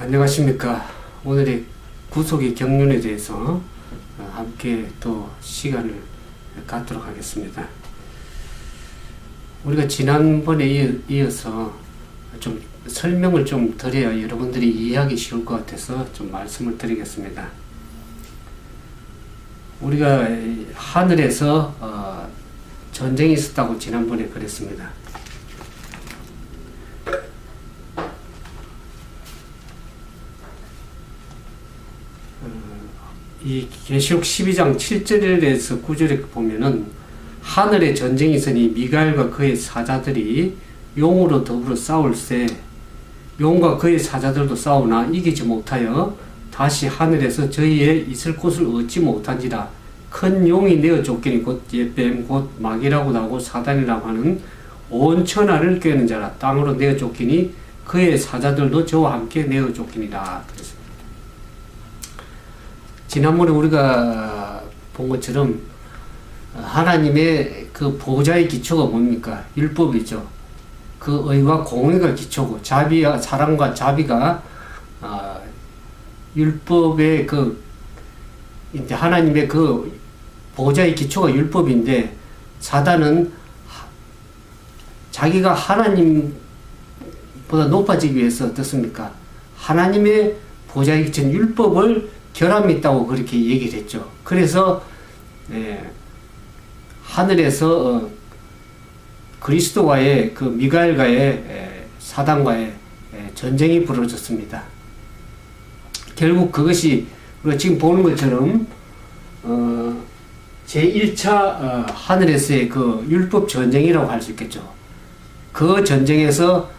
안녕하십니까. 오늘의 구속의 경륜에 대해서 함께 또 시간을 갖도록 하겠습니다. 우리가 지난번에 이어서 좀 설명을 좀 드려야 여러분들이 이해하기 쉬울 것 같아서 좀 말씀을 드리겠습니다. 우리가 하늘에서 전쟁이 있었다고 지난번에 그랬습니다. 이 계시록 12장 7절에서 9절에 보면은 하늘에 전쟁이 있으니 미가엘과 그의 사자들이 용으로 더불어 싸울세 용과 그의 사자들도 싸우나 이기지 못하여 다시 하늘에서 저희의 있을 곳을 얻지 못한지라. 큰 용이 내어 쫓기니 곧 옛뱀 곧 마귀라고 하고 사단이라고 하는 온 천하를 꿰는 자라. 땅으로 내어 쫓기니 그의 사자들도 저와 함께 내어 쫓기니라. 지난번에 우리가 본 것처럼 하나님의 그 보좌의 기초가 뭡니까? 율법이죠. 그 의와 공의가 기초고 자비와 사랑과 자비가 율법의 그 이제 하나님의 그 보좌의 기초가 율법인데 사단은 자기가 하나님보다 높아지기 위해서 어떻습니까? 하나님의 보좌의 기초인 율법을 결함있다고 그렇게 얘기를 했죠. 그래서 하늘에서 그리스도와의 그 미가엘과의 사단과의 전쟁이 벌어졌습니다. 결국 그것이 우리가 지금 보는 것처럼 제1차 하늘에서의 그 율법 전쟁이라고 할 수 있겠죠. 그 전쟁에서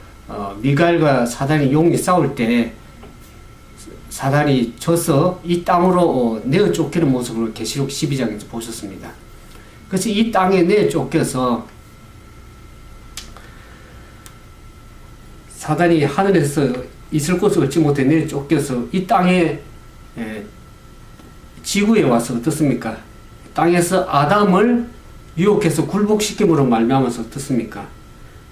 미가엘과 사단이 용이 싸울 때 사단이 져서 이 땅으로 내어 쫓기는 모습을 계시록 12장에서 보셨습니다. 그래서 이 땅에 내어 쫓겨서 사단이 하늘에서 있을 곳을 얻지 못해 내어 쫓겨서 이 땅에 지구에 와서 어떻습니까? 땅에서 아담을 유혹해서 굴복시킴으로 말미암아서 어떻습니까?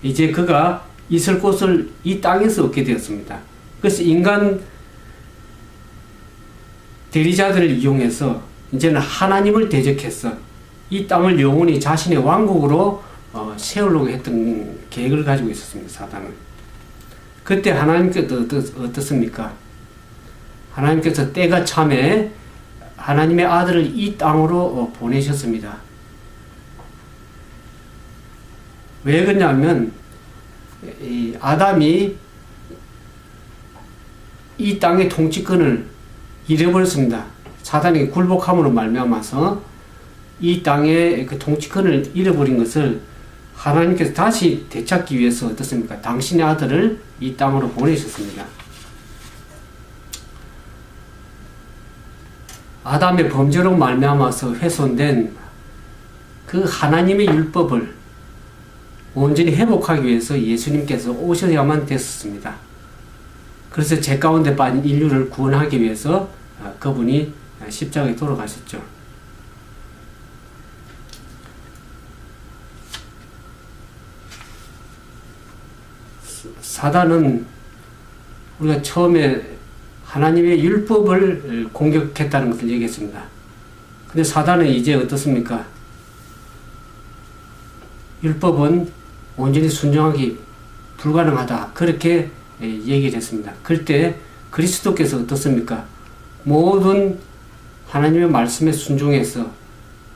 이제 그가 있을 곳을 이 땅에서 얻게 되었습니다. 그래서 인간 대리자들을 이용해서 이제는 하나님을 대적해서 이 땅을 영원히 자신의 왕국으로 세우려고 했던 계획을 가지고 있었습니다. 사단은. 그때 하나님께서 어떻습니까? 하나님께서 때가 참에 하나님의 아들을 이 땅으로 보내셨습니다. 왜 그러냐면 이 아담이 이 땅의 통치권을 잃어버렸습니다. 사단이 굴복함으로 말미암아서 이 땅의 그 통치권을 잃어버린 것을 하나님께서 다시 되찾기 위해서 어떻습니까? 당신의 아들을 이 땅으로 보내셨습니다. 아담의 범죄로 말미암아서 훼손된 그 하나님의 율법을 온전히 회복하기 위해서 예수님께서 오셔야만 됐었습니다. 그래서 죄 가운데 빠진 인류를 구원하기 위해서 그분이 십자가에 돌아가셨죠. 사단은 우리가 처음에 하나님의 율법을 공격했다는 것을 얘기했습니다. 근데 사단은 이제 어떻습니까? 율법은 온전히 순종하기 불가능하다. 그렇게 얘기를 했습니다. 그럴 때 그리스도께서 어떻습니까? 모든 하나님의 말씀에 순종해서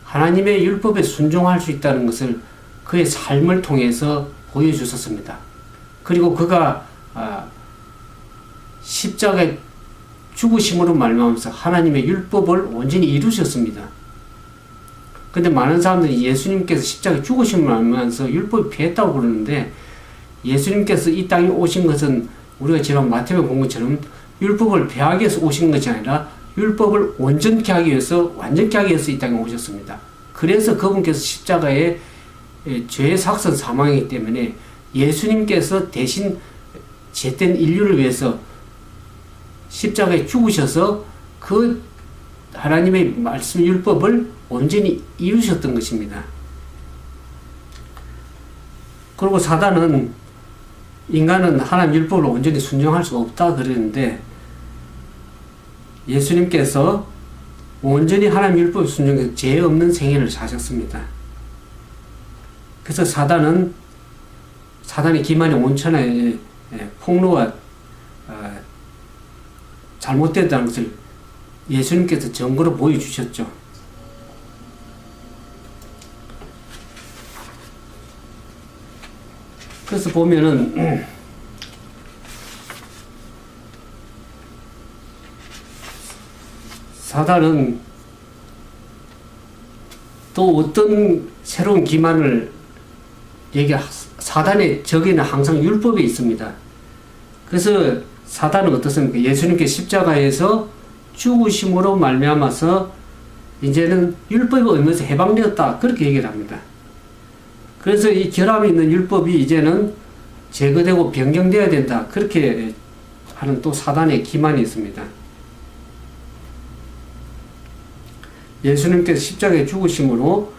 하나님의 율법에 순종할 수 있다는 것을 그의 삶을 통해서 보여주셨습니다. 그리고 그가 십자가에 죽으심으로 말미암아서 하나님의 율법을 온전히 이루셨습니다. 근데 많은 사람들이 예수님께서 십자가에 죽으심을 말미암아서 율법이 피했다고 그러는데 예수님께서 이 땅에 오신 것은 우리가 지난 마태복음 본 것처럼 율법을 폐하기 위해서 오신 것이 아니라 율법을 온전케 하기 위해서 완전케 하기 위해서 이 땅에 오셨습니다. 그래서 그분께서 십자가에 죄의 삭선 사망이기 때문에 예수님께서 대신 죄된 인류를 위해서 십자가에 죽으셔서 그 하나님의 말씀 율법을 온전히 이루셨던 것입니다. 그리고 사단은 인간은 하나님 율법을 온전히 순종할 수 없다 그러는데 예수님께서 온전히 하나님 율법 순종해서 죄 없는 생애를 사셨습니다. 그래서 사단의 기만이 온천하에 폭로가 잘못됐다는 것을 예수님께서 증거로 보여주셨죠. 그래서 보면은 사단은 또 어떤 새로운 기만을 사단의 적에는 항상 율법이 있습니다. 그래서 사단은 어떻습니까? 예수님께 십자가에서 죽으심으로 말미암아서 이제는 율법의 의무에서 해방되었다, 그렇게 얘기를 합니다. 그래서 이 결함이 있는 율법이 이제는 제거되고 변경되어야 된다, 그렇게 하는 또 사단의 기만이 있습니다. 예수님께서 십자가에 죽으심으로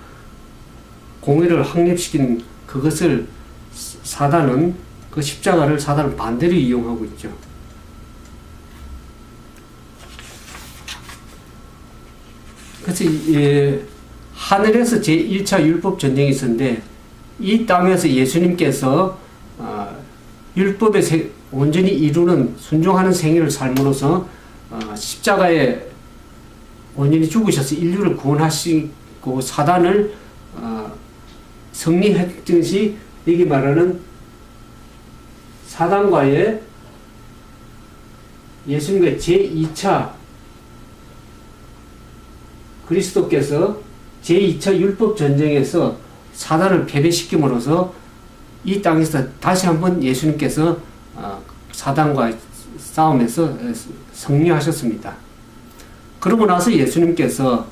공의를 확립시킨 그것을 사단은, 그 십자가를 사단은 반대로 이용하고 있죠. 그래서 하늘에서 제1차 율법 전쟁이 있었는데, 이 땅에서 예수님께서 율법에 온전히 이루는 순종하는 생애를 삶으로써 십자가에 온전히 죽으셔서 인류를 구원하시고 사단을 승리했듯이, 여기 말하는 사단과의 예수님과의 제2차 그리스도께서 제2차 율법 전쟁에서 사단을 패배시킴으로써 이 땅에서 다시 한번 예수님께서 사단과 싸움에서 승리하셨습니다. 그러고 나서 예수님께서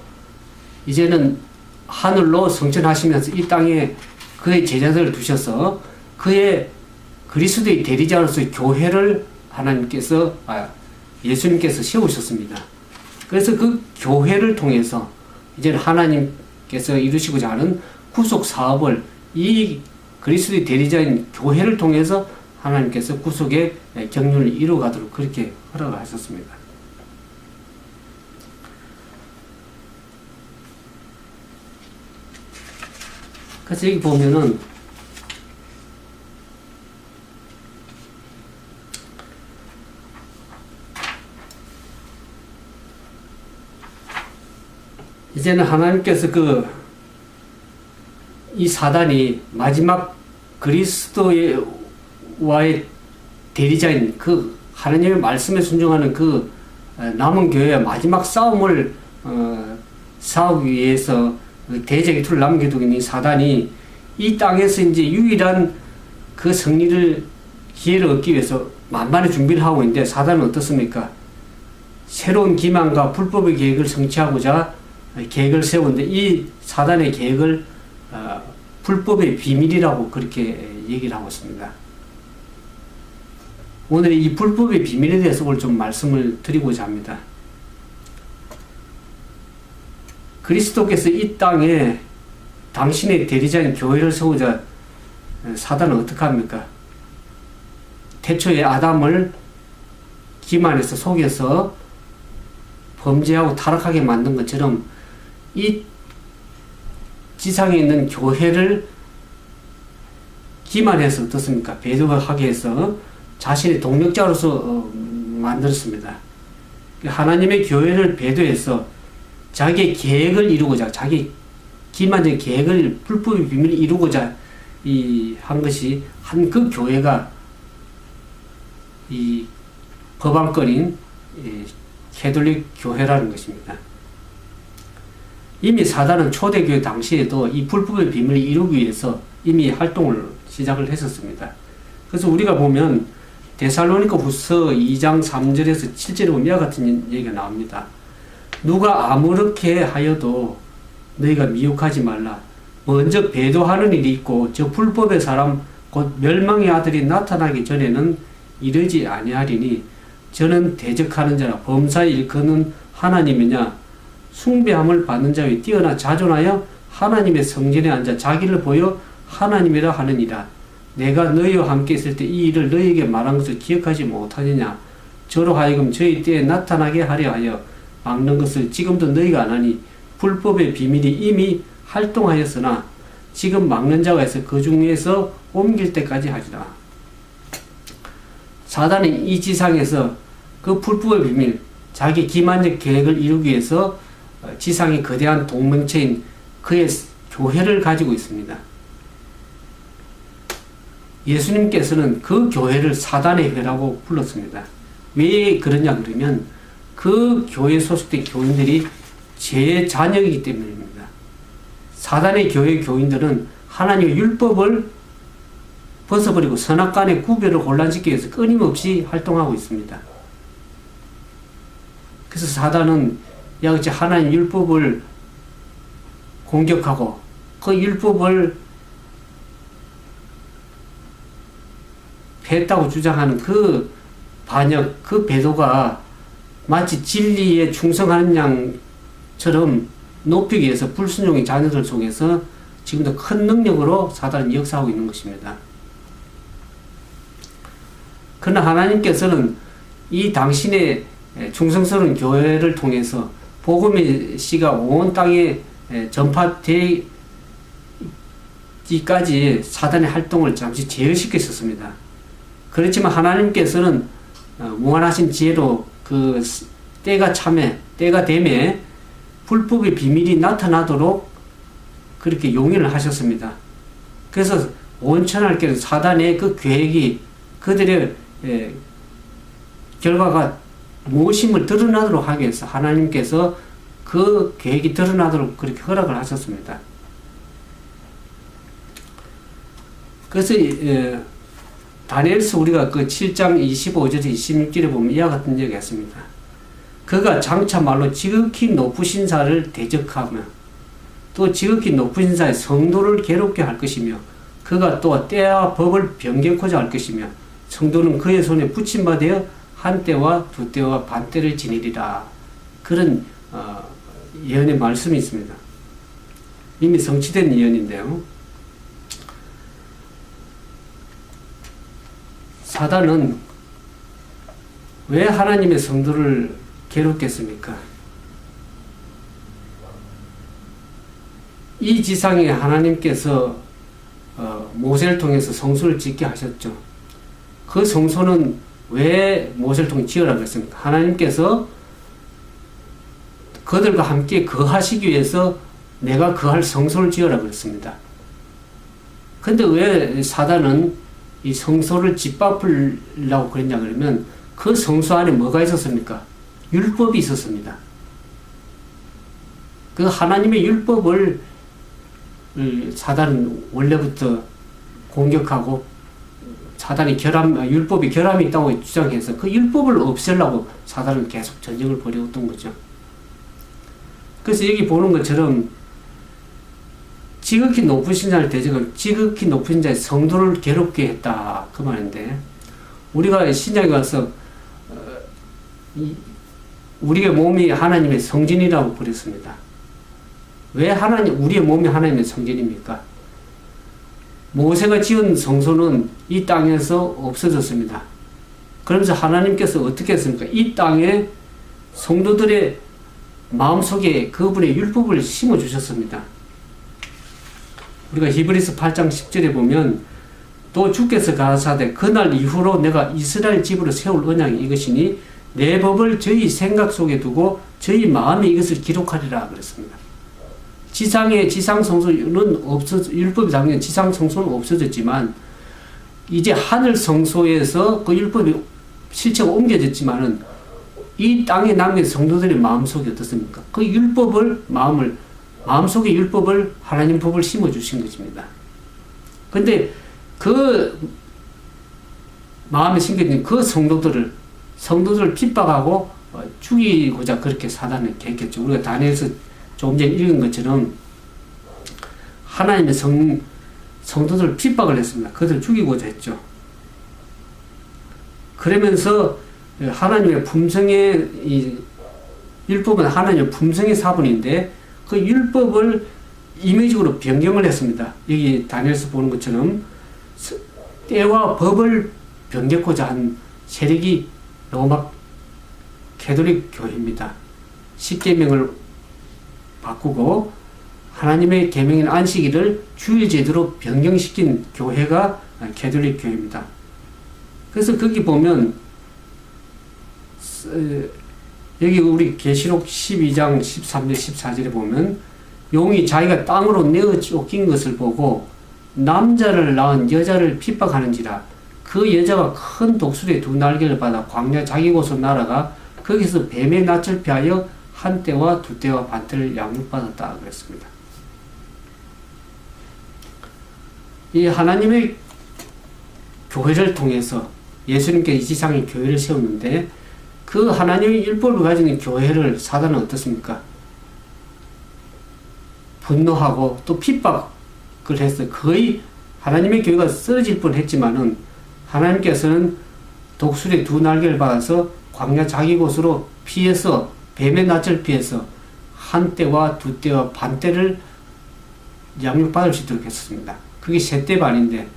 이제는 하늘로 승천하시면서 이 땅에 그의 제자들을 두셔서 그의 그리스도의 대리자로서 교회를 하나님께서 예수님께서 세우셨습니다. 그래서 그 교회를 통해서 이제는 하나님께서 이루시고자 하는 구속 사업을 이 그리스도의 대리자인 교회를 통해서 하나님께서 구속의 경륜을 이루어가도록 그렇게 허락하셨습니다. 그래서 여기 보면은 이제는 하나님께서 이 사단이 마지막 그리스도와의 대리자인 그 하나님의 말씀에 순종하는 그 남은 교회의 마지막 싸움을 싸우기 위해서 대적의 툴을 남겨두고 있는 사단이 이 땅에서 이제 유일한 그 승리를 기회를 얻기 위해서 만반의 준비를 하고 있는데, 사단은 어떻습니까? 새로운 기만과 불법의 계획을 성취하고자 계획을 세우는데, 이 사단의 계획을 불법의 비밀이라고 그렇게 얘기를 하고 있습니다. 오늘 이 불법의 비밀에 대해서 오늘 좀 말씀을 드리고자 합니다. 그리스도께서 이 땅에 당신의 대리자인 교회를 세우자 사단은 어떻게 합니까? 태초에 아담을 기만해서 속여서 범죄하고 타락하게 만든 것처럼 이 지상에 있는 교회를 기만해서 어떻습니까? 배도하게 해서 자신의 동력자로서 만들었습니다. 하나님의 교회를 배도해서 자기의 계획을 이루고자, 자기 기만적인 계획을, 불법의 비밀을 이루고자 한 것이 한 그 교회가 이 법안권인 캐톨릭 교회라는 것입니다. 이미 사단은 초대교회 당시에도 이 불법의 비밀을 이루기 위해서 이미 활동을 시작을 했었습니다. 그래서 우리가 보면 데살로니가 후서 2장 3절에서 7절에 보면 이와 같은 얘기가 나옵니다. 누가 아무렇게 하여도 너희가 미혹하지 말라. 먼저 배도하는 일이 있고 저 불법의 사람 곧 멸망의 아들이 나타나기 전에는 이르지 아니하리니 저는 대적하는 자라 범사에 일컫는 하나님이냐 숭배함을 받는 자에 뛰어나 자존하여 하나님의 성전에 앉아 자기를 보여 하나님이라 하느니라. 내가 너희와 함께 있을 때 이 일을 너희에게 말한 것을 기억하지 못하느냐. 저로 하여금 저희 때에 나타나게 하려 하여 막는 것을 지금도 너희가 안 하니 불법의 비밀이 이미 활동하였으나 지금 막는 자가 있어 그 중에서 옮길 때까지 하리라. 사단은 이 지상에서 그 불법의 비밀, 자기 기만적 계획을 이루기 위해서 지상의 거대한 동맹체인 그의 교회를 가지고 있습니다. 예수님께서는 그 교회를 사단의 회라고 불렀습니다. 왜 그러냐 그러면 그 교회에 소속된 교인들이 제 자녀이기 때문입니다. 사단의 교회 교인들은 하나님의 율법을 벗어버리고 선악간의 구별을 혼란시키기 위해서 끊임없이 활동하고 있습니다. 그래서 사단은 야같이 하나님 율법을 공격하고 그 율법을 폐했다고 주장하는 그 반역, 그 배도가 마치 진리에 충성하는 양처럼 높이기 위해서 불순종의 자녀들 속에서 지금도 큰 능력으로 사단이 역사하고 있는 것입니다. 그러나 하나님께서는 이 당신의 충성스러운 교회를 통해서 복음의 씨가 온 땅에 전파되기까지 사단의 활동을 잠시 제어시켰었습니다. 그렇지만 하나님께서는 무한하신 지혜로 그 때가 됨에 불법의 비밀이 나타나도록 그렇게 용인을 하셨습니다. 그래서 온천할게 사단의 그 계획이 그들의 결과가 무엇임을 드러나도록 하기 위해서 하나님께서 그 계획이 드러나도록 그렇게 허락을 하셨습니다. 그래서 다니엘서 우리가 그 7장 25절에서 26절에 보면 이와 같은 얘기가 있습니다. 그가 장차 말로 지극히 높으신 자를 대적하며 또 지극히 높으신 자의 성도를 괴롭게 할 것이며 그가 또 때와 법을 변경코자 할 것이며 성도는 그의 손에 붙임바 되어 한 때와 두 때와 반 때를 지니리라. 그런 예언의 말씀이 있습니다. 이미 성취된 예언인데요. 사단은 왜 하나님의 성도를 괴롭겠습니까? 이 지상에 하나님께서 모세를 통해서 성소를 짓게 하셨죠. 그 성소는 왜 모세를 통해 지으라고 했습니까? 하나님께서 그들과 함께 거하시기 위해서 내가 거할 성소를 지으라고 했습니다. 근데 왜 사단은 이 성소를 짓밟으려고 그랬냐 그러면 그 성소 안에 뭐가 있었습니까? 율법이 있었습니다. 그 하나님의 율법을 사단은 원래부터 공격하고 사단이 율법이 결함이 있다고 주장해서 그 율법을 없애려고 사단은 계속 전쟁을 벌여왔던 거죠. 그래서 여기 보는 것처럼 지극히 높으신 자를 대적하고 지극히 높은 자의 성도를 괴롭게 했다 그 말인데, 우리가 신약에 가서 우리의 몸이 하나님의 성전이라고 그랬습니다. 왜 우리의 몸이 하나님의 성전입니까? 모세가 지은 성소는 이 땅에서 없어졌습니다. 그러면서 하나님께서 어떻게 했습니까? 이 땅에 성도들의 마음속에 그분의 율법을 심어주셨습니다. 우리가 히브리서 8장 10절에 보면 또 주께서 가라사대 그날 이후로 내가 이스라엘 집으로 세울 언약이 이것이니 내 법을 저희 생각 속에 두고 저희 마음에 이것을 기록하리라 그랬습니다. 지상의 지상 성소는 율법이 당연 지상 성소는 없어졌지만 이제 하늘 성소에서 그 율법이 실체가 옮겨졌지만은 이 땅에 남긴 성도들의 마음속에 어떻습니까? 그 율법을 마음속에 율법을 하나님 법을 심어 주신 것입니다. 근데 그 마음에 심겨진 그 성도들을 핍박하고 죽이고자 그렇게 사단을 계획했죠. 우리가 다니엘서 조금 전에 읽은 것처럼 하나님의 성도들을 핍박을 했습니다. 그들을 죽이고자 했죠. 그러면서 하나님의 품성의 율법은 하나님의 품성의 사본인데 그 율법을 임의적으로 변경을 했습니다. 여기 다니엘서 보는 것처럼 때와 법을 변경하고자 한 세력이 로마 캐톨릭 교회입니다. 십계명을 바꾸고 하나님의 계명인 안식일을 주일 제도로 변경시킨 교회가 가톨릭 교회입니다. 그래서 거기 보면 여기 우리 계시록 12장 13절 14절에 보면 용이 자기가 땅으로 내어 쫓긴 것을 보고 남자를 낳은 여자를 핍박하는지라 그 여자가 큰 독수리의 두 날개를 받아 광야 자기 곳으로 날아가 거기서 뱀의 낯을 피하여 한 때와 두 때와 반 때를 양육받았다 그랬습니다. 이 하나님의 교회를 통해서 예수님께 이 지상에 교회를 세웠는데 그 하나님의 율법을 가진 교회를 사단은 어떻습니까? 분노하고 또 핍박을 해서 거의 하나님의 교회가 쓰러질 뻔했지만은 하나님께서는 독수리 두 날개를 받아서 광야 자기 곳으로 피해서 뱀의 낯을 피해서 한 때와 두 때와 반 때를 양육받을 수 있도록 했습니다. 그게 세 때 반인데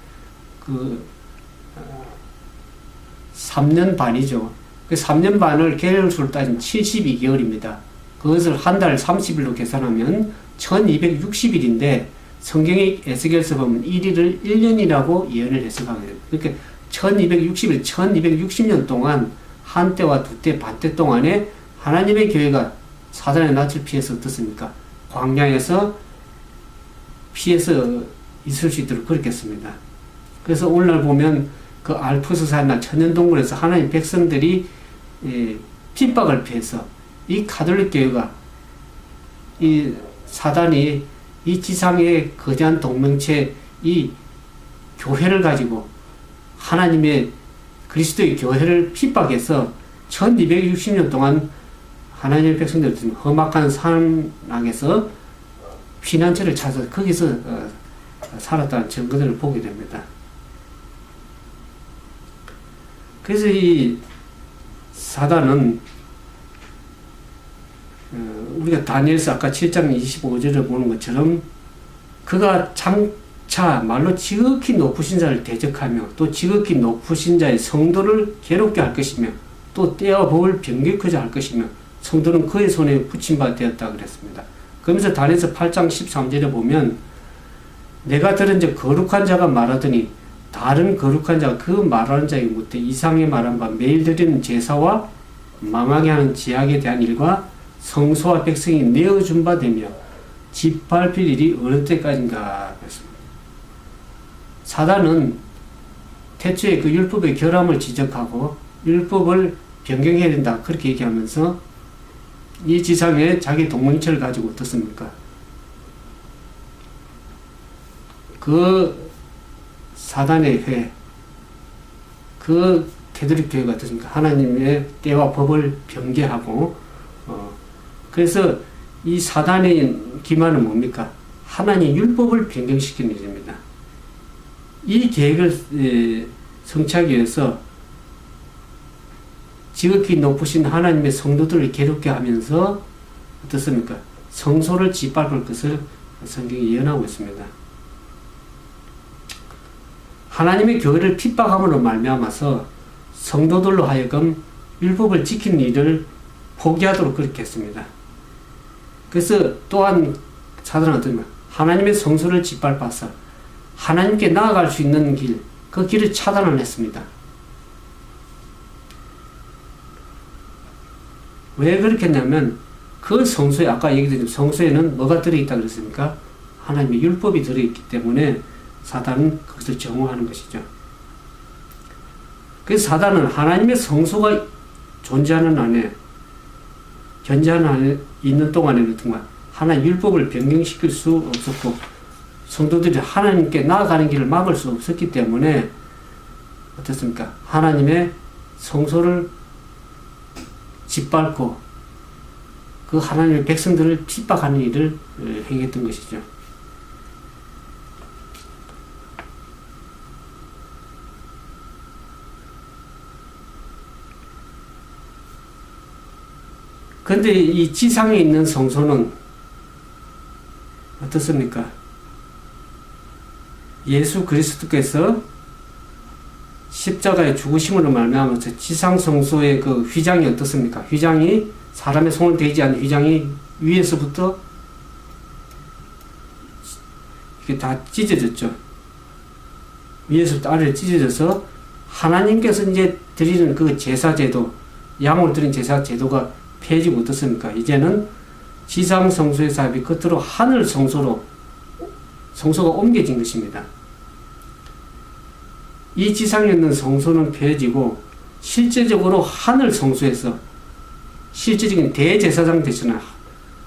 3년 반이죠. 그 3년 반을 개월수로 따지면 72개월입니다. 그것을 한 달 30일로 계산하면 1260일인데 성경의 에스겔서 보면 1일을 1년이라고 예언을 해석하게 됩니다. 그러니까 1260일, 1260년 동안 한 때와 두 때, 반 때 동안에 하나님의 교회가 사단의 낯을 피해서 어떻습니까? 광야에서 피해서 있을 수 있도록 그렇겠습니다. 그래서 오늘날 보면 그 알프스 산이나 천연동굴에서 하나님 백성들이 핍박을 피해서 이 가톨릭 교회가 이 사단이 이 지상의 거대한 동맹체 이 교회를 가지고 하나님의 그리스도의 교회를 핍박해서 1260년 동안 하나님의 백성들 험악한 산악에서 피난처를 찾아서 거기서 살았다는 증거들을 보게 됩니다. 그래서 이 사단은 우리가 다니엘서 아까 7장 25절을 보는 것처럼 그가 장차 말로 지극히 높으신 자를 대적하며 또 지극히 높으신 자의 성도를 괴롭게 할 것이며 또 때와 법을 변개하자 할 것이며 성도는 그의 손에 붙임바 되었다 그랬습니다. 그러면서 다니엘서 8장 13절에 보면 내가 들은 즉 거룩한 자가 말하더니 다른 거룩한 자가 그 말하는 자에게 묻되 이상에 말한 바 매일 드리는 제사와 망하게 하는 제약에 대한 일과 성소와 백성이 내어준 바 되며 짓밟힐 일이 어느 때까지인가 그랬습니다. 사단은 태초에 그 율법의 결함을 지적하고 율법을 변경해야 된다 그렇게 얘기하면서 이 지상에 자기 동맹체를 가지고 어떻습니까? 그 사단의 회, 그 가톨릭 교회가 어떻습니까? 하나님의 때와 법을 변개하고 그래서 이 사단의 기만은 뭡니까? 하나님의 율법을 변경시키는 일입니다. 이 계획을 성취하기 위해서 지극히 높으신 하나님의 성도들을 괴롭게 하면서 어떻습니까? 성소를 짓밟을 것을 성경이 예언하고 있습니다. 하나님의 교회를 핍박함으로 말미암아서 성도들로 하여금 율법을 지키는 일을 포기하도록 그렇게 했습니다. 그래서 또한 사단은 어떻습니까? 하나님의 성소를 짓밟아서 하나님께 나아갈 수 있는 길, 그 길을 차단을 했습니다. 왜 그렇게 했냐면 그 성소에 아까 얘기드린 성소에는 뭐가 들어있다 그랬습니까? 하나님의 율법이 들어있기 때문에 사단은 그것을 정오하는 것이죠. 그래서 사단은 하나님의 성소가 존재하는 안에 현재하는 안에 있는 동안에는 정말 하나의 율법을 변경시킬 수 없었고 성도들이 하나님께 나아가는 길을 막을 수 없었기 때문에 어떻습니까? 하나님의 성소를 짓밟고 그 하나님의 백성들을 핍박하는 일을 행했던 것이죠. 그런데 이 지상에 있는 성소는 어떻습니까? 예수 그리스도께서 십자가의 죽으심으로 말미암아서 지상 성소의 그 휘장이 어떻습니까? 휘장이 사람의 손을 대지 않는 휘장이 위에서부터 이게 다 찢어졌죠. 위에서부터 아래로 찢어져서 하나님께서 이제 드리는 그 제사제도, 양으로 드린 제사제도가 폐해지고 어떻습니까? 이제는 지상 성소의 사업이 끝으로 하늘 성소로 성소가 옮겨진 것입니다. 이 지상에 있는 성소는 폐해지고 실제적으로 하늘 성소에서 실제적인 대제사장 되시는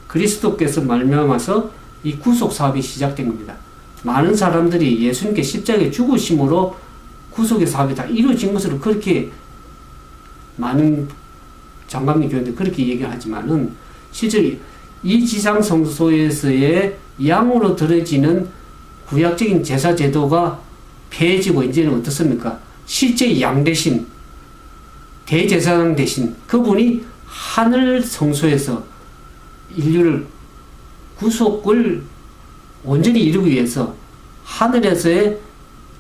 그리스도께서 말미암아서 이 구속 사업이 시작된 겁니다. 많은 사람들이 예수님께 십자가에 죽으심으로 구속의 사업이 다 이루어진 것으로 그렇게 많은 장감리 교회들 그렇게 얘기하지만은 실제 이 지상 성소에서의 양으로 드려지는 구약적인 제사 제도가 폐해지고 이제는 어떻습니까? 실제 양 대신 대제사장 대신 그분이 하늘 성소에서 인류를 구속을 온전히 이루기 위해서 하늘에서의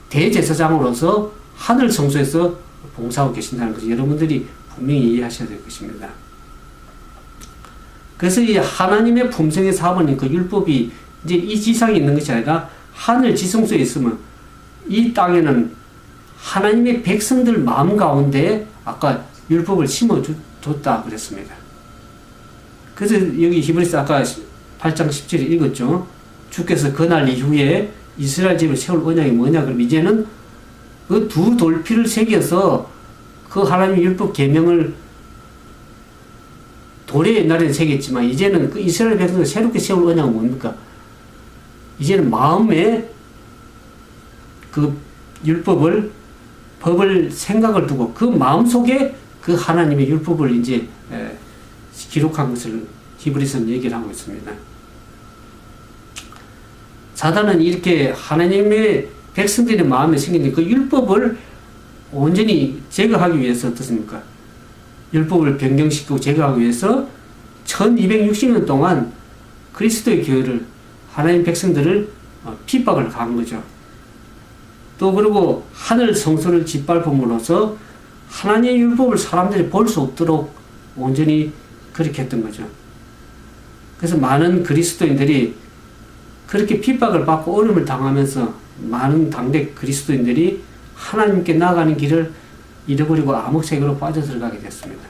대제사장으로서 하늘 성소에서 봉사하고 계신다는 것을 여러분들이 분명히 이해하셔야 될 것입니다. 그래서 이 하나님의 품성의 사본인 그 율법이 이제 이 지상에 있는 것이 아니라 하늘 지성소에 있으면 이 땅에는 하나님의 백성들 마음 가운데 아까 율법을 심어줬다 그랬습니다. 그래서 여기 히브리서 아까 8장 17절 읽었죠. 주께서 그날 이후에 이스라엘 집을 세울 언약이 뭐냐 그러면 이제는 그 두 돌피를 새겨서 그 하나님의 율법 계명을 돌에 옛날에는 새겼지만 이제는 그 이스라엘 백성을 새롭게 세울 언약은 뭡니까? 이제는 마음에 그 율법을 법을 생각을 두고 그 마음속에 그 하나님의 율법을 이제 기록한 것을 히브리서는 얘기를 하고 있습니다. 사단은 이렇게 하나님의 백성들의 마음에 생긴 그 율법을 온전히 제거하기 위해서 어떻습니까? 율법을 변경시키고 제거하기 위해서 1260년 동안 그리스도의 교회를 하나님 백성들을 핍박을 가한 거죠. 또 그리고 하늘 성소를 짓밟음으로써 하나님의 율법을 사람들이 볼 수 없도록 온전히 그렇게 했던 거죠. 그래서 많은 그리스도인들이 그렇게 핍박을 받고 어려움을 당하면서 많은 당대 그리스도인들이 하나님께 나아가는 길을 잃어버리고 암흑세계로 빠져들어가게 됐습니다.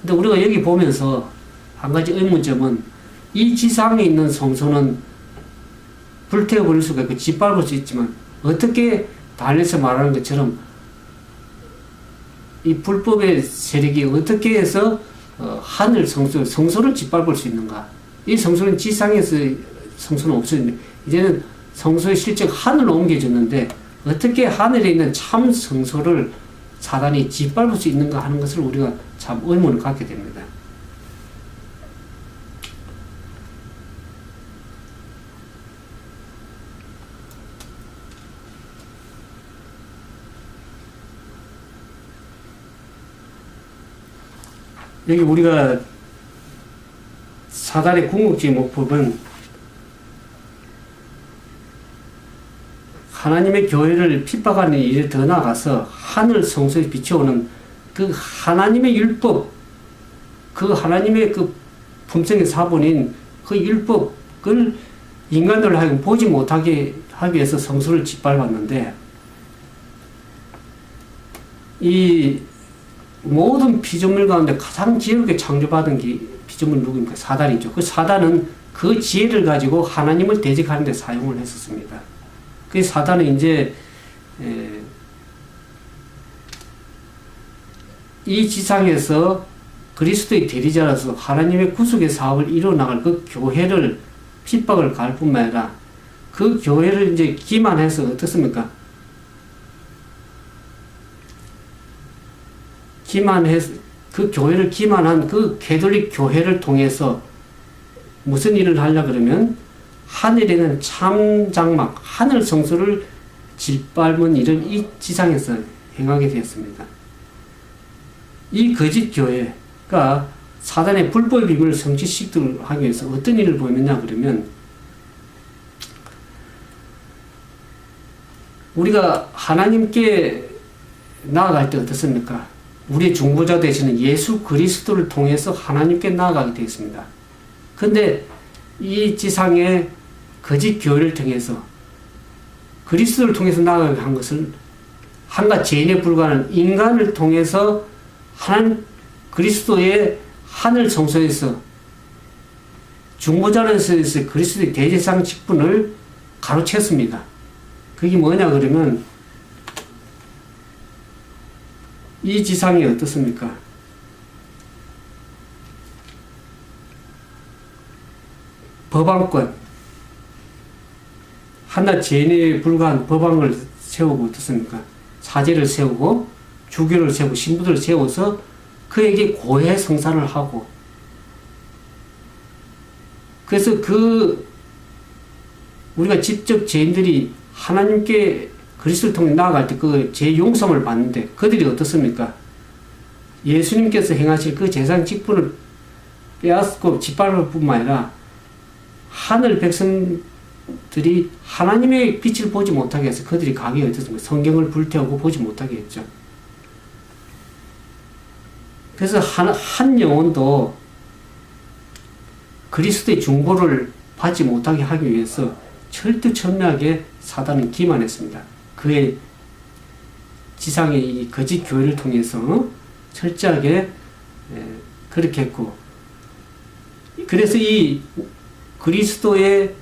근데 우리가 여기 보면서 한 가지 의문점은 이 지상에 있는 성소는 불태워버릴 수가 있고 짓밟을 수 있지만 어떻게 다니엘서 말하는 것처럼 이 불법의 세력이 어떻게 해서 하늘 성소를 짓밟을 수 있는가? 이 성소는 지상에서 성소는 없어졌는데 이제는 성소의 실적 하늘로 옮겨졌는데 어떻게 하늘에 있는 참 성소를 사단이 짓밟을 수 있는가 하는 것을 우리가 참 의문을 갖게 됩니다. 여기 우리가 사단의 궁극적인 목표는 하나님의 교회를 핍박하는 일에 더 나아가서 하늘 성소에 비춰오는 그 하나님의 율법, 그 하나님의 그 품성의 사본인 그 율법을 인간들을 하여금 보지 못하게 하기 위해서 성소를 짓밟았는데 이 모든 피조물 가운데 가장 지혜롭게 창조받은 게 피조물 누구입니까? 사단이죠. 그 사단은 그 지혜를 가지고 하나님을 대적하는 데 사용을 했었습니다. 그 사단은 이제 이 지상에서 그리스도의 대리자로서 하나님의 구속의 사업을 이루어나갈 그 교회를 핍박을 가할 뿐만 아니라 그 교회를 이제 기만해서 어떻습니까? 그 교회를 기만한 그 가톨릭 교회를 통해서 무슨 일을 하려 그러면 하늘에는 참 장막, 하늘 성소를 짓밟은 일을 이 지상에서 행하게 되었습니다. 이 거짓 교회가 사단의 불법의 비밀을 성취시키도록 하기 위해서 어떤 일을 보였느냐 그러면 우리가 하나님께 나아갈 때 어떻습니까? 우리의 중보자 되시는 예수 그리스도를 통해서 하나님께 나아가게 되어 있습니다. 근데 이 지상의 거짓 교회를 통해서 그리스도를 통해서 나아가게 한 것을 한갓 죄인에 불과한 인간을 통해서 하나님 그리스도의 하늘 성소에서 중보자로서 그리스도의 대제사장 직분을 가로챘습니다. 그게 뭐냐 그러면 이 지상이 어떻습니까? 법왕권, 한낱 죄인에 불과한 법왕을 세우고 어떻습니까? 사제를 세우고 주교를 세우고 신부들을 세워서 그에게 고해 성사를 하고, 그래서 우리가 직접 죄인들이 하나님께 그리스도를 통해 나아갈 때 그 죄 용서를 받는데 그들이 어떻습니까? 예수님께서 행하실 그 제사장 직분을 빼앗고 짓밟을 뿐만 아니라 하늘 백성들이 하나님의 빛을 보지 못하게 해서 그들이 가게 어떻습니까? 성경을 불태우고 보지 못하게 했죠. 그래서 한 영혼도 그리스도의 중보를 받지 못하게 하기 위해서 철두철미하게 사단은 기만했습니다. 그의 지상의 이 거짓 교회를 통해서 철저하게 그렇게 했고, 그래서 이 그리스도의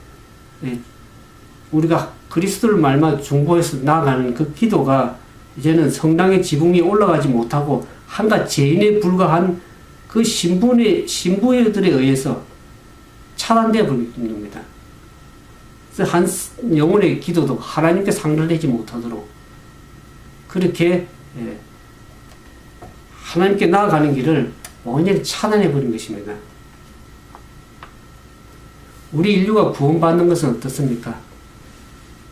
우리가 그리스도를 말마 중보해서 나아가는 그 기도가 이제는 성당의 지붕 위에 올라가지 못하고 한갓 죄인에 불과한 그 신부들에 의해서 차단되어 버리는 겁니다. 그래서 한 영혼의 기도도 하나님께 상달되지 못하도록 그렇게 하나님께 나아가는 길을 완전히 차단해 버린 것입니다. 우리 인류가 구원받는 것은 어떻습니까?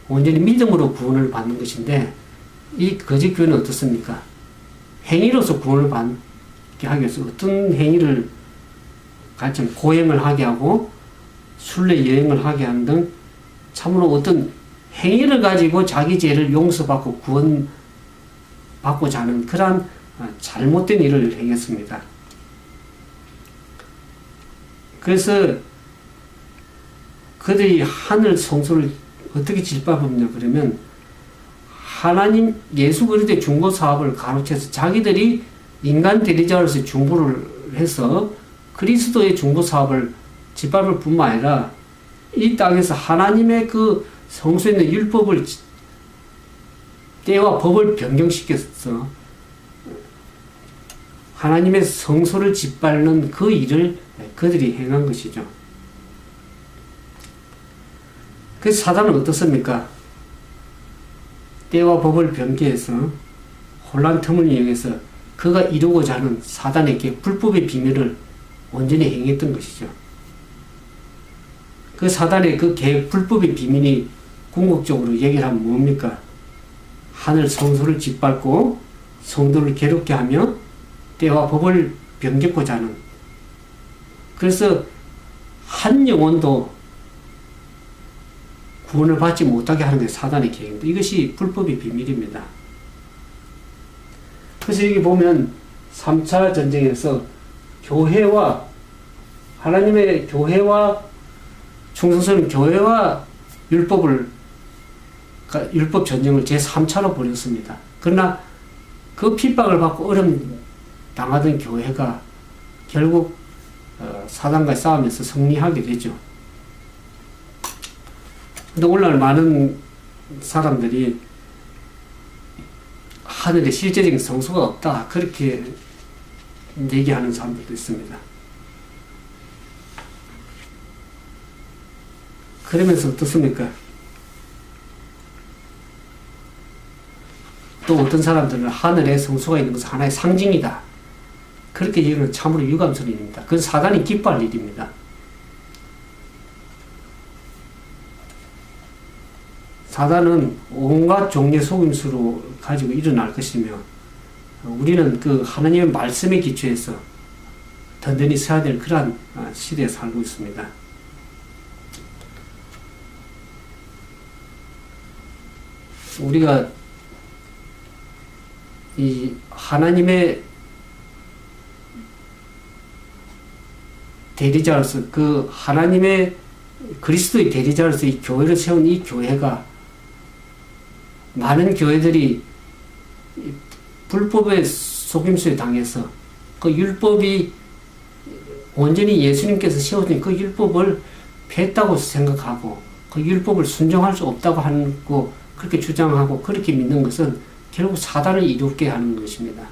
온전히 믿음으로 구원을 받는 것인데, 이 거짓 교회는 어떻습니까? 행위로서 구원을 받게 하기 위해서 어떤 행위를 같이 고행을 하게 하고 순례 여행을 하게 하는 등 참으로 어떤 행위를 가지고 자기 죄를 용서받고 구원받고자 하는 그러한 잘못된 일을 행했습니다. 그래서 그들이 하늘 성소를 어떻게 짓밟았냐 그러면 하나님 예수 그리스도의 중보 사업을 가로채서 자기들이 인간 대리자로서 중보를 해서 그리스도의 중보 사업을 짓밟을 뿐만 아니라 이 땅에서 하나님의 그 성소에 있는 율법을 때와 법을 변경시켜서 하나님의 성소를 짓밟는 그 일을 그들이 행한 것이죠. 그래서 사단은 어떻습니까? 때와 법을 변개해서 혼란 틈을 이용해서 그가 이루고자 하는 사단에게 불법의 비밀을 온전히 행했던 것이죠. 그 사단의 그 계획 불법의 비밀이 궁극적으로 얘기를 하면 뭡니까? 하늘 성소를 짓밟고 성도를 괴롭게 하며 때와 법을 변개고자 하는, 그래서 한 영혼도 구원을 받지 못하게 하는 게 사단의 계획입니다. 이것이 불법의 비밀입니다. 그래서 여기 보면 3차 전쟁에서 교회와 하나님의 교회와 충성스러운 교회와 율법 전쟁을 제3차로 벌였습니다. 그러나 그 핍박을 받고 어려움 당하던 교회가 결국 사단과 싸우면서 승리하게 되죠. 근데 오늘날 많은 사람들이 하늘에 실제적인 성소가 없다, 그렇게 얘기하는 사람들도 있습니다. 그러면서 어떻습니까? 또 어떤 사람들은 하늘에 성소가 있는 것은 하나의 상징이다, 그렇게 얘기하는 참으로 유감스러운 일입니다. 그건 사단이 기뻐할 일입니다. 사단은 온갖 종류의 속임수로 가지고 일어날 것이며, 우리는 그 하나님의 말씀에 기초해서 든든히 서야 될 그러한 시대에 살고 있습니다. 우리가 이 하나님의 대리자로서 그 하나님의 그리스도의 대리자로서 이 교회를 세운 이 교회가 많은 교회들이 불법의 속임수에 당해서 그 율법이 온전히 예수님께서 세워진 그 율법을 폐했다고 생각하고 그 율법을 순종할 수 없다고 하고 그렇게 주장하고 그렇게 믿는 것은 결국 사단을 이롭게 하는 것입니다.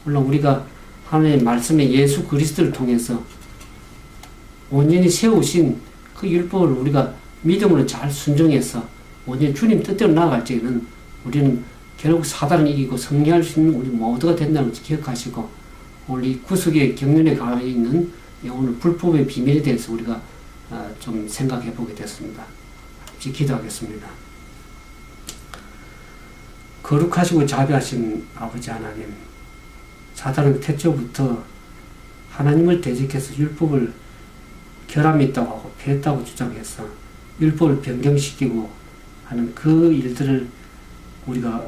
물론 우리가 하나님의 말씀에 예수 그리스도를 통해서 온전히 세우신 그 율법을 우리가 믿음으로 잘 순종해서 온전히 주님 뜻대로 나아갈 때에는 우리는 결국 사단을 이기고 승리할 수 있는 우리 모두가 된다는 것을 기억하시고 우리 구속의 경륜에 가 있는 오늘 불법의 비밀에 대해서 우리가 좀 생각해 보게 됐습니다. 기도하겠습니다. 거룩하시고 자비하신 아버지 하나님, 사단은 태초부터 하나님을 대적해서 율법을 결함이 있다고 하고 폐했다고 주장해서 율법을 변경시키고 하는 그 일들을 우리가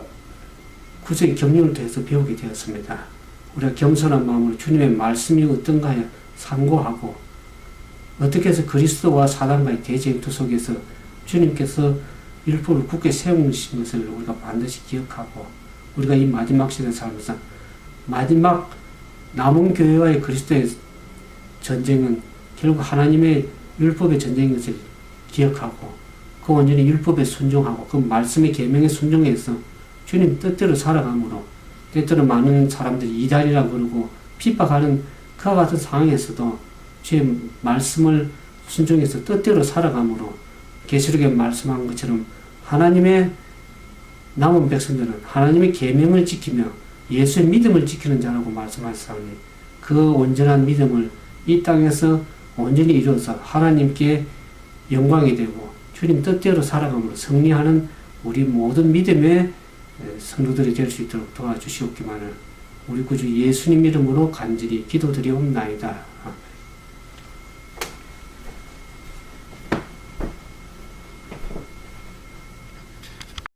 구속의 경륜을 통해서 배우게 되었습니다. 우리가 겸손한 마음으로 주님의 말씀이 어떤가 해 상고하고 어떻게 해서 그리스도와 사단과의 대쟁투 속에서 주님께서 율법을 굳게 세우신 것을 우리가 반드시 기억하고 우리가 이 마지막 시대 살면서 마지막 남은 교회와의 그리스도의 전쟁은 결국 하나님의 율법의 전쟁인 것을 기억하고 그 온전히 율법에 순종하고 그 말씀의 계명에 순종해서 주님 뜻대로 살아가므로 때때로 많은 사람들이 이단이라고 그러고 핍박하는 그와 같은 상황에서도 주의 말씀을 순종해서 뜻대로 살아가므로 계시록에 말씀한 것처럼 하나님의 남은 백성들은 하나님의 계명을 지키며 예수의 믿음을 지키는 자라고 말씀하셨사오니 그 온전한 믿음을 이 땅에서 온전히 이루어서 하나님께 영광이 되고 주님 뜻대로 살아감으로 승리하는 우리 모든 믿음의 성도들이 될 수 있도록 도와주시옵기만을 우리 구주 예수님 이름으로 간절히 기도드리옵나이다.